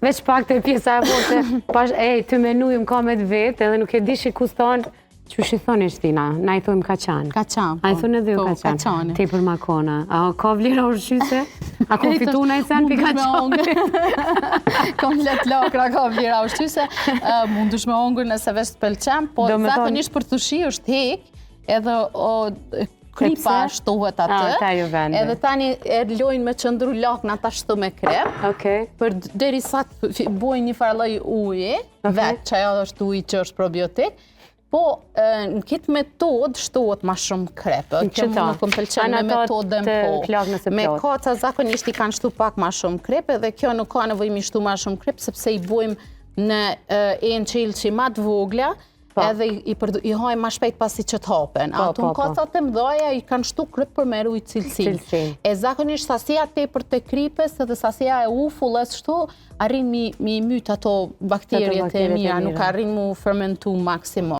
Veç pak të pjesa e vote, të menujëm kamet vetë, edhe nuk e di që kus thonë, që shi thonë Shtina, na i thonë kaçan. Kaçan, A i thonë edhe ju kaçan. Te për makona. A ka vlera ushqyse? A ka fitu na i sen për kaçan? Komplet lakra ka vlera ushqyse. Mundush me ongur nëse veç të pëlqem, po zakonisht për të shi është hek, edhe kripa shtohet atë, edhe tani e lojnë me qëndru lakna ta shtu me krem, për deri sa të bojnë një farloj uje, vetë që ajo është uj që është probiotik, po në këtë metodë shtohet ma shumë krepë, që mu nuk më pëlqen me metodën po. Me kaca zakonisht i kanë shtu pak ma shumë krepë, dhe kjo nuk ka nevojë mi shtu ma shumë krepë, sepse i bojmë në enë qelçi ma të vogla, edhe i hajmë ma shpejt pasi që të hapen. Ato në kacat e mdoja i kanë shtu kryp për meru i cilësin. E zakonisht sasia tepër të kripës edhe sasia e ufullës shtu, arrin mi myt ato bakterjet e mira, nuk arrin mu fermentu maksimum.